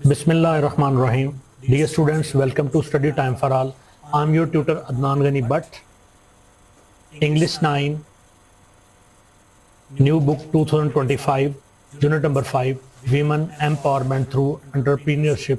Bismillahirrahmanirrahim. Dear students, welcome to Study Time for All. I'm your tutor Adnan Ghani Bhatt. English 9, New Book 2025, Unit number 5, Women Empowerment Through Entrepreneurship.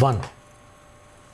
1,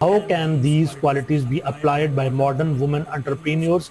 How can these qualities be applied by modern women entrepreneurs?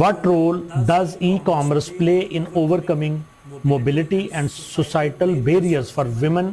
What role does e-commerce play in overcoming mobility and societal barriers for women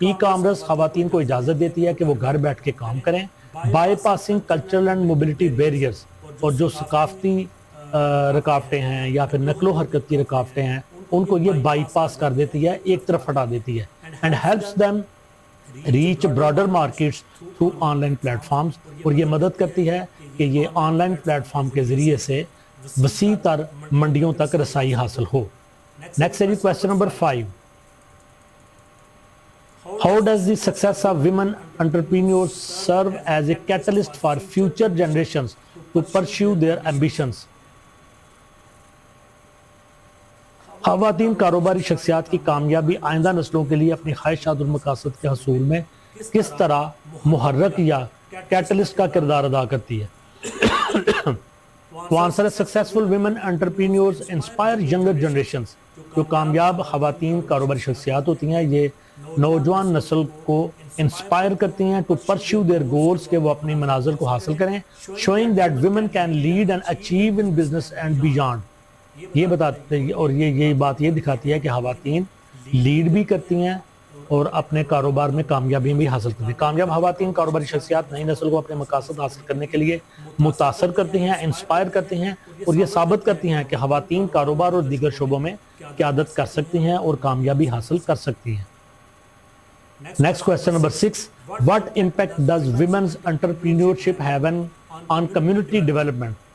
e commerce خواتین کو اجازت دیتی ہے کہ وہ گھر بیٹھ کے کام کریں. By passing cultural and mobility barriers, اور جو ثقافتی رکاوٹیں ہیں یا پھر نقل و حرکت کی رکاوٹیں ہیں ان کو یہ بائی پاس کر دیتی ہے، ایک طرف ہٹا دیتی ہے. And helps them reach broader markets through online platforms, اور یہ مدد کرتی ہے کہ یہ آن لائن پلیٹ فارم کے ذریعے سے وسیع تر منڈیوں تک رسائی حاصل ہو. نیکسٹ ہے جی question number 5. How does the success of women entrepreneurs serve as a catalyst for future generations to pursue their ambitions? خواتین کاروباری شخصیات کی کامیابی آئندہ نسلوں کے لیے اپنی خواہشات اور مقاصد کے حصول میں کس طرح محرک یا کیٹلسٹ کا کردار ادا کرتی ہے؟ تو آنسر ہے successful women entrepreneurs inspire younger generations. جو کامیاب خواتین کاروباری شخصیات ہوتی ہیں یہ نوجوان نسل کو انسپائر کرتی ہیں to pursue their goals، کہ وہ اپنی منازل کو حاصل کریں. showing that women can lead and achieve in business and beyond. یہ بتاتے ہیں اور یہ بات یہ دکھاتی ہے کہ خواتین لیڈ بھی کرتی ہیں اور اپنے کاروبار میں کامیابی بھی حاصل کرتی ہیں. کامیاب خواتین کاروباری شخصیات نئی نسل کو اپنے مقاصد حاصل کرنے کے لیے متاثر کرتی ہیں، انسپائر کرتی ہیں، اور یہ ثابت کرتی ہیں کہ خواتین کاروبار اور دیگر شعبوں میں قیادت کر سکتی ہیں اور کامیابی حاصل کر سکتی ہیں. Next question number 6. What impact does women's entrepreneurship have on community development?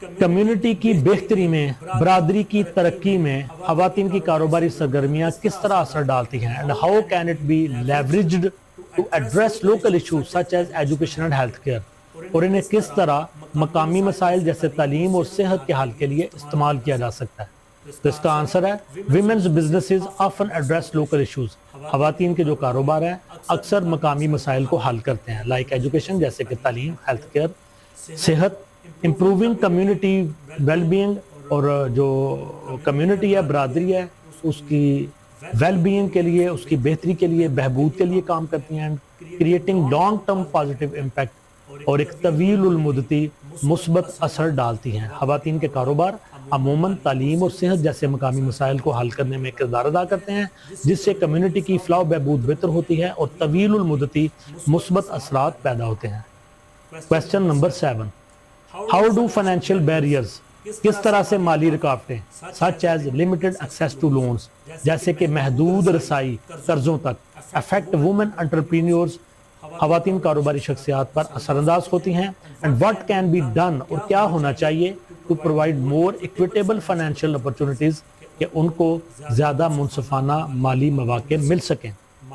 Community کی بہتری میں، برادری کی ترقی میں خواتین کی کاروباری سرگرمیاں کس طرح اثر ڈالتی ہیں؟ and how can it be leveraged to address local issues such as education and health care؟ اور انہیں کس طرح مقامی مسائل جیسے تعلیم اور صحت کے حل کے لیے استعمال کیا جا سکتا ہے؟ تو اس کا آنسر ہے women's businesses often address local issues. خواتین کے جو کاروبار ہیں اکثر مقامی مسائل کو حل کرتے ہیں like education جیسے کہ تعلیم، health care، صحت، امپروونگ کمیونٹی ویل بینگ، اور جو کمیونٹی ہے، برادری ہے، اس کی ویل بینگ کے لیے، اس کی بہتری کے لیے، بہبود کے لیے کام کرتی ہیں. Creating long term positive impact, اور ایک طویل المدتی مثبت اثر ڈالتی ہیں. خواتین کے کاروبار عموماً تعلیم اور صحت جیسے مقامی مسائل کو حل کرنے میں کردار ادا کرتے ہیں جس سے کمیونٹی کی فلاح و بہبود بہتر ہوتی ہے اور طویل المدتی مثبت اثرات پیدا ہوتے ہیں. Question number 7. How do financial barriers، کس طرح سے مالی رکاوٹیں such as limited access to loans، جیسے کہ محدود رسائی قرضوں تک affect women entrepreneurs، خواتین کاروباری شخصیات پر اثر انداز ہوتی ہیں؟ and what can be done، اور کیا ہونا چاہیے to provide more equitable financial opportunities، کہ ان کو زیادہ منصفانہ مالی مواقع مل سکیں.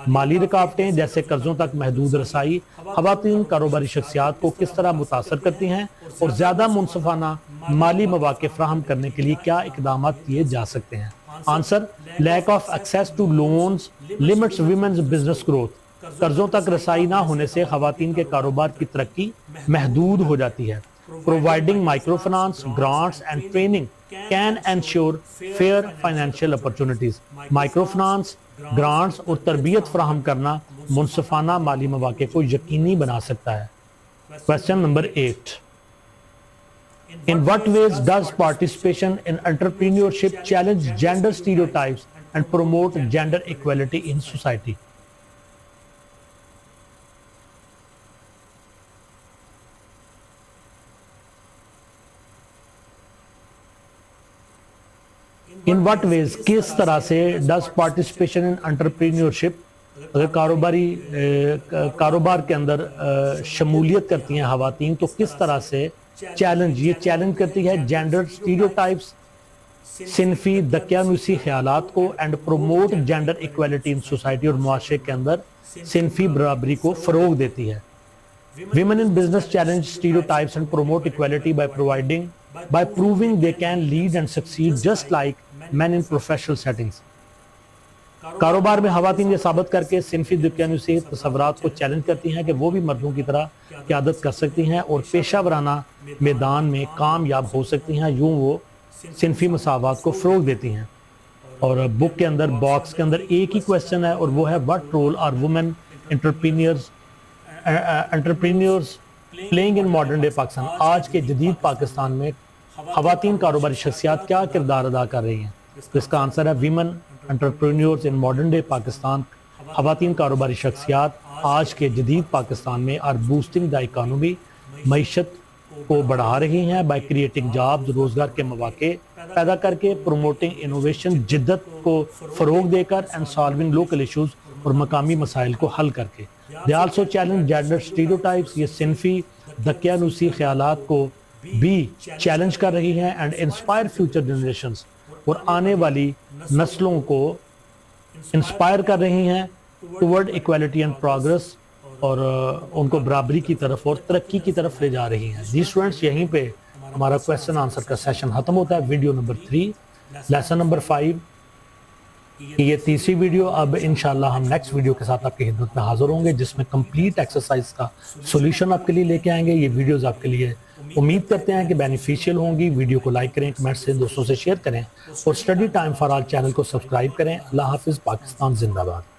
مالی رکاوٹیں جیسے قرضوں تک محدود رسائی خواتین کاروباری شخصیات کو کس طرح متاثر کرتی ہیں اور زیادہ منصفانہ مالی مواقع فراہم کرنے کے لیے کیا اقدامات کیے جا سکتے ہیں؟ Answer lack of access to loans limits women's business growth. قرضوں تک رسائی نہ ہونے سے خواتین کے کاروبار کی ترقی محدود ہو جاتی ہے. Providing microfinance, grants and training can ensure fair financial opportunities. Microfinance، grants اور تربیت فراہم کرنا منصفانہ مالی مواقع کو یقینی بنا سکتا ہے. Question number 8. In what ways does participation in entrepreneurship challenge gender stereotypes and promote gender equality in society? In what ways، کس طرح سے does participation in entrepreneurship، اگر کاروبار کے اندر شمولیت کرتی ہیں خواتین تو کس طرح سے یہ چیلنج کرتی ہے جینڈر اسٹیریوٹائپس، صنفی دقیانوسی خیالات کو، and promote gender equality in society, اور معاشرے کے اندر صنفی برابری کو فروغ دیتی ہے. Women in business challenge stereotypes and promote equality by proving they can lead and succeed just like men in professional settings. کاروبار میں خواتین یہ ثابت کر کے صنفی دقیانوسی تصورات کو چیلنج کرتی ہیں کہ وہ بھی مردوں کی طرح قیادت کر سکتی ہیں اور پیشہ ورانہ میدان میں کامیاب ہو سکتی ہیں. یوں وہ صنفی مساوات کو فروغ دیتی ہیں. اور بک کے اندر باکس کے اندر ایک ہی کویسچن ہے اور وہ ہے what role are women entrepreneurs playing in modern day Pakistan. آج کے جدید پاکستان میں خواتین کاروباری شخصیات کیا کردار ادا کر رہی ہیں؟ تو اس کا آنسر ہے women entrepreneurs in modern day Pakistan خواتین کاروباری شخصیات آج کے جدید پاکستان میں آر بوسٹنگ دا اکانومی، معیشت کو بڑھا رہی ہیں بائی کریٹنگ جابز، روزگار کے مواقع پیدا کر کے، پروموٹنگ انوویشن، جدت کو فروغ دے کر، اینڈ سالونگ لوکل ایشوز، اور مقامی مسائل کو حل کر کے۔ They also challenge gender stereotypes, یہ صنفی دقیانوسی خیالات کو بھی چیلنج کر رہی ہیں، اینڈ انسپائر فیوچر جنریشنز، اور آنے والی نسلوں کو انسپائر کر رہی ہیں ٹورڈ ایکویلٹی اینڈ پروگرس، اور ان کو برابری کی طرف اور ترقی کی طرف لے جا رہی ہیں۔ جی اسٹوڈنٹس، یہیں پہ ہمارا کویسچن آنسر کا سیشن ختم ہوتا ہے، ویڈیو نمبر 3، لیسن نمبر 5 یہ تیسری ویڈیو۔ اب انشاءاللہ ہم نیکسٹ ویڈیو کے ساتھ آپ کی خدمت میں حاضر ہوں گے، جس میں کمپلیٹ ایکسرسائز کا سولوشن آپ کے لیے لے کے آئیں گے۔ یہ ویڈیوز آپ کے لیے امید کرتے ہیں کہ بینیفیشیل ہوں گی۔ ویڈیو کو لائک کریں، کمنٹ سے دوستوں سے شیئر کریں، اور study time for all channel کو سبسکرائب کریں۔ اللہ حافظ، پاکستان زندہ باد۔